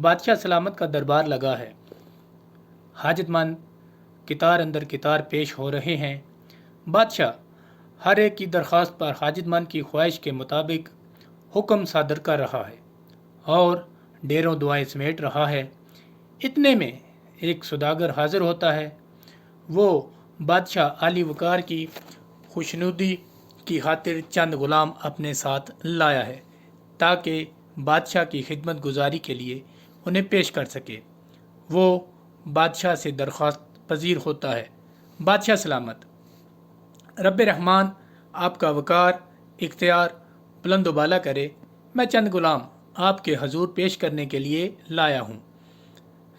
بادشاہ سلامت کا دربار لگا ہے۔ حاجت مند قطار اندر قطار پیش ہو رہے ہیں۔ بادشاہ ہر ایک کی درخواست پر حاجت مند کی خواہش کے مطابق حکم صادر کر رہا ہے اور ڈیروں دعائیں سمیٹ رہا ہے۔ اتنے میں ایک سوداگر حاضر ہوتا ہے۔ وہ بادشاہ عالی وقار کی خوشنودی کی خاطر چند غلام اپنے ساتھ لایا ہے تاکہ بادشاہ کی خدمت گزاری کے لیے انہیں پیش کر سکے۔ وہ بادشاہ سے درخواست پذیر ہوتا ہے۔ بادشاہ سلامت، رب رحمان آپ کا وقار اختیار بلند و بالا کرے۔ میں چند غلام آپ کے حضور پیش کرنے کے لیے لایا ہوں۔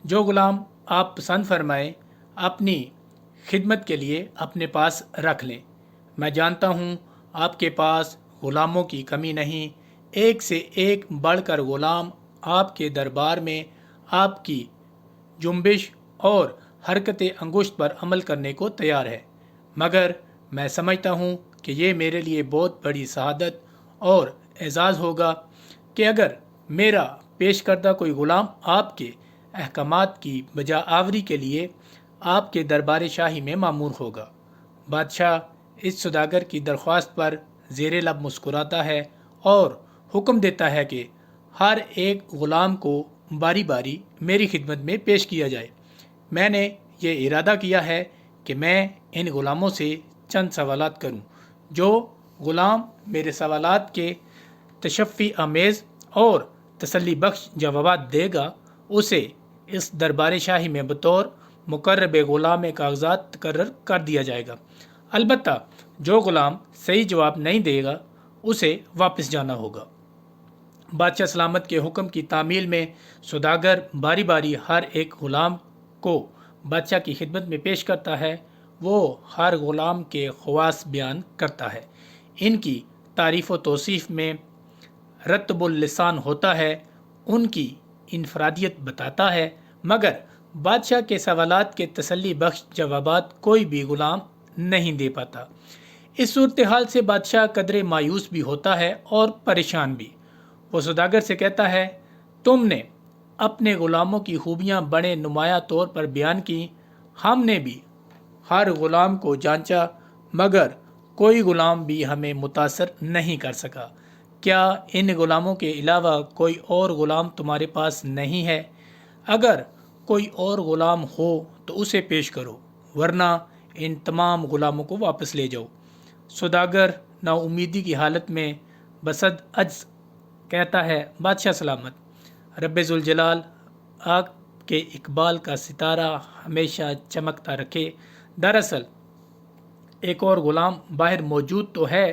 جو غلام آپ پسند فرمائیں اپنی خدمت کے لیے اپنے پاس رکھ لیں۔ میں جانتا ہوں آپ کے پاس غلاموں کی کمی نہیں، ایک سے ایک بڑھ کر غلام آپ کے دربار میں آپ کی جنبش اور حرکت انگشت پر عمل کرنے کو تیار ہے، مگر میں سمجھتا ہوں کہ یہ میرے لیے بہت بڑی سعادت اور اعزاز ہوگا کہ اگر میرا پیش کردہ کوئی غلام آپ کے احکامات کی بجا آوری کے لیے آپ کے دربار شاہی میں مامور ہوگا۔ بادشاہ اس سوداگر کی درخواست پر زیر لب مسکراتا ہے اور حکم دیتا ہے کہ ہر ایک غلام کو باری باری میری خدمت میں پیش کیا جائے۔ میں نے یہ ارادہ کیا ہے کہ میں ان غلاموں سے چند سوالات کروں۔ جو غلام میرے سوالات کے تشفی آمیز اور تسلی بخش جوابات دے گا اسے اس دربار شاہی میں بطور مقرب غلام کاغذات تقرر کر دیا جائے گا۔ البتہ جو غلام صحیح جواب نہیں دے گا اسے واپس جانا ہوگا۔ بادشاہ سلامت کے حکم کی تعمیل میں سوداگر باری باری ہر ایک غلام کو بادشاہ کی خدمت میں پیش کرتا ہے۔ وہ ہر غلام کے خواص بیان کرتا ہے، ان کی تعریف و توصیف میں رطب اللسان ہوتا ہے، ان کی انفرادیت بتاتا ہے، مگر بادشاہ کے سوالات کے تسلی بخش جوابات کوئی بھی غلام نہیں دے پاتا۔ اس صورتحال سے بادشاہ قدرے مایوس بھی ہوتا ہے اور پریشان بھی۔ وہ سوداگر سے کہتا ہے، تم نے اپنے غلاموں کی خوبیاں بڑے نمایاں طور پر بیان کی، ہم نے بھی ہر غلام کو جانچا، مگر کوئی غلام بھی ہمیں متاثر نہیں کر سکا۔ کیا ان غلاموں کے علاوہ کوئی اور غلام تمہارے پاس نہیں ہے؟ اگر کوئی اور غلام ہو تو اسے پیش کرو، ورنہ ان تمام غلاموں کو واپس لے جاؤ۔ سوداگر نا امیدی کی حالت میں بصد عجز کہتا ہے، بادشاہ سلامت، رب ذوالجلال آپ کے اقبال کا ستارہ ہمیشہ چمکتا رکھے۔ دراصل ایک اور غلام باہر موجود تو ہے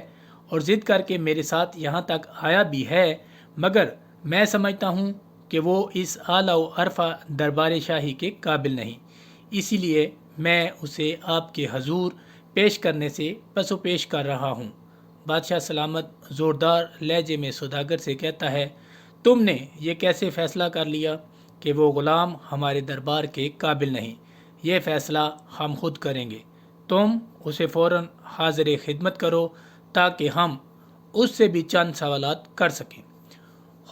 اور ضد کر کے میرے ساتھ یہاں تک آیا بھی ہے، مگر میں سمجھتا ہوں کہ وہ اس اعلیٰ و عرفہ دربار شاہی کے قابل نہیں، اسی لیے میں اسے آپ کے حضور پیش کرنے سے پس و پیش کر رہا ہوں۔ بادشاہ سلامت زوردار لہجے میں سوداگر سے کہتا ہے، تم نے یہ کیسے فیصلہ کر لیا کہ وہ غلام ہمارے دربار کے قابل نہیں؟ یہ فیصلہ ہم خود کریں گے۔ تم اسے فوراً حاضر خدمت کرو تاکہ ہم اس سے بھی چند سوالات کر سکیں۔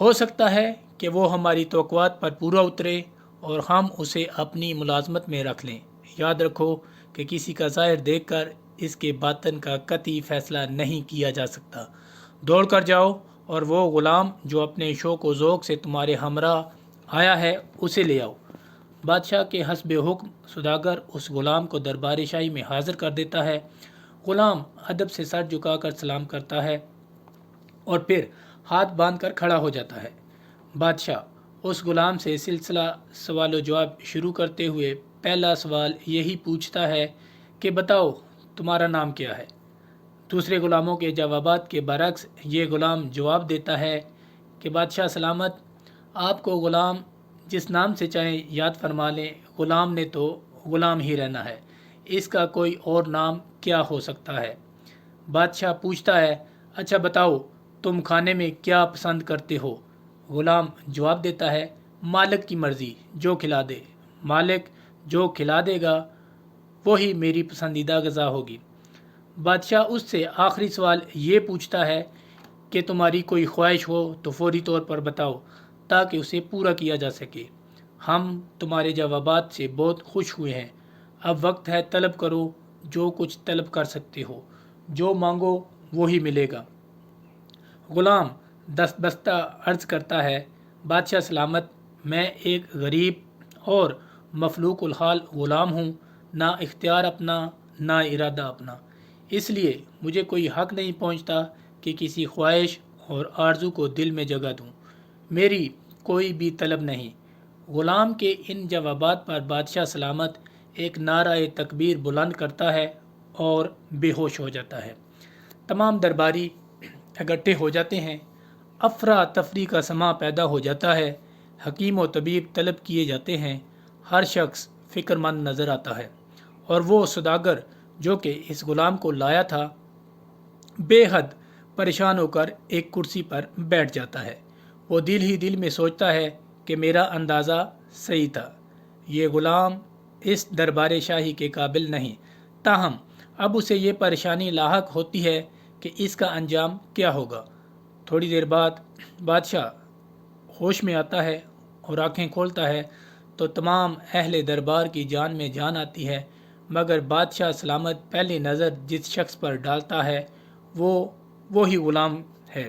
ہو سکتا ہے کہ وہ ہماری توقعات پر پورا اترے اور ہم اسے اپنی ملازمت میں رکھ لیں۔ یاد رکھو کہ کسی کا ظاہر دیکھ کر اس کے باطن کا قطعی فیصلہ نہیں کیا جا سکتا۔ دوڑ کر جاؤ اور وہ غلام جو اپنے شوق و ذوق سے تمہارے ہمراہ آیا ہے اسے لے آؤ۔ بادشاہ کے حسب حکم سوداگر اس غلام کو دربار شاہی میں حاضر کر دیتا ہے۔ غلام ادب سے سر جھکا کر سلام کرتا ہے اور پھر ہاتھ باندھ کر کھڑا ہو جاتا ہے۔ بادشاہ اس غلام سے سلسلہ سوال و جواب شروع کرتے ہوئے پہلا سوال یہی پوچھتا ہے کہ بتاؤ تمہارا نام کیا ہے؟ دوسرے غلاموں کے جوابات کے برعکس یہ غلام جواب دیتا ہے کہ بادشاہ سلامت، آپ کو غلام جس نام سے چاہیں یاد فرما لیں، غلام نے تو غلام ہی رہنا ہے، اس کا کوئی اور نام کیا ہو سکتا ہے؟ بادشاہ پوچھتا ہے، اچھا بتاؤ تم کھانے میں کیا پسند کرتے ہو؟ غلام جواب دیتا ہے، مالک کی مرضی، جو کھلا دے، مالک جو کھلا دے گا وہی میری پسندیدہ غذا ہوگی۔ بادشاہ اس سے آخری سوال یہ پوچھتا ہے کہ تمہاری کوئی خواہش ہو تو فوری طور پر بتاؤ تاکہ اسے پورا کیا جا سکے۔ ہم تمہارے جوابات سے بہت خوش ہوئے ہیں۔ اب وقت ہے طلب کرو جو کچھ طلب کر سکتے ہو، جو مانگو وہی ملے گا۔ غلام دست بستہ عرض کرتا ہے، بادشاہ سلامت، میں ایک غریب اور مفلوق الحال غلام ہوں، نہ اختیار اپنا نہ ارادہ اپنا، اس لیے مجھے کوئی حق نہیں پہنچتا کہ کسی خواہش اور آرزو کو دل میں جگہ دوں۔ میری کوئی بھی طلب نہیں۔ غلام کے ان جوابات پر بادشاہ سلامت ایک نعرہ تکبیر بلند کرتا ہے اور بے ہوش ہو جاتا ہے۔ تمام درباری اکٹھے ہو جاتے ہیں، افراتفری کا سماں پیدا ہو جاتا ہے، حکیم و طبیب طلب کیے جاتے ہیں، ہر شخص فکر مند نظر آتا ہے، اور وہ سوداگر جو کہ اس غلام کو لایا تھا بے حد پریشان ہو کر ایک کرسی پر بیٹھ جاتا ہے۔ وہ دل ہی دل میں سوچتا ہے کہ میرا اندازہ صحیح تھا، یہ غلام اس دربار شاہی کے قابل نہیں، تاہم اب اسے یہ پریشانی لاحق ہوتی ہے کہ اس کا انجام کیا ہوگا۔ تھوڑی دیر بعد بادشاہ ہوش میں آتا ہے اور آنکھیں کھولتا ہے تو تمام اہل دربار کی جان میں جان آتی ہے، مگر بادشاہ سلامت پہلی نظر جس شخص پر ڈالتا ہے وہی غلام ہے۔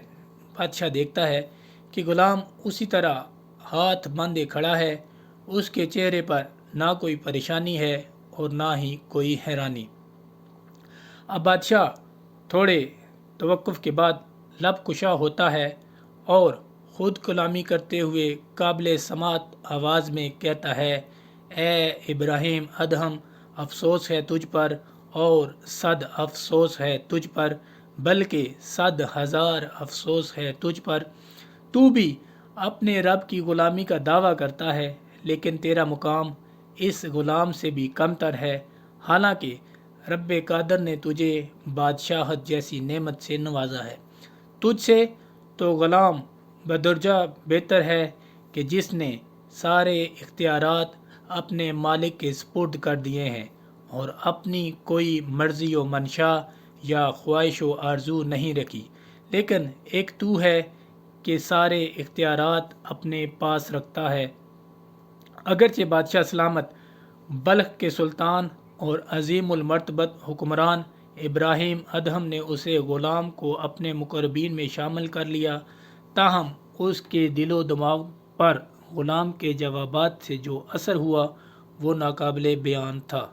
بادشاہ دیکھتا ہے کہ غلام اسی طرح ہاتھ باندھے کھڑا ہے، اس کے چہرے پر نہ کوئی پریشانی ہے اور نہ ہی کوئی حیرانی۔ اب بادشاہ تھوڑے توقف کے بعد لب کشا ہوتا ہے اور خود کلامی کرتے ہوئے قابل سماعت آواز میں کہتا ہے، اے ابراہیم ادہم، افسوس ہے تجھ پر اور صد افسوس ہے تجھ پر، بلکہ 100,000 افسوس ہے تجھ پر۔ تو بھی اپنے رب کی غلامی کا دعویٰ کرتا ہے، لیکن تیرا مقام اس غلام سے بھی کم تر ہے، حالانکہ رب قادر نے تجھے بادشاہت جیسی نعمت سے نوازا ہے۔ تجھ سے تو غلام بدرجہ بہتر ہے کہ جس نے سارے اختیارات اپنے مالک کے سپرد کر دیے ہیں اور اپنی کوئی مرضی و منشا یا خواہش و آرزو نہیں رکھی، لیکن ایک تو ہے کہ سارے اختیارات اپنے پاس رکھتا ہے۔ اگرچہ بادشاہ سلامت بلخ کے سلطان اور عظیم المرتبت حکمران ابراہیم ادہم نے اسے غلام کو اپنے مقربین میں شامل کر لیا، تاہم اس کے دل و دماغ پر غلام کے جوابات سے جو اثر ہوا وہ ناقابل بیان تھا۔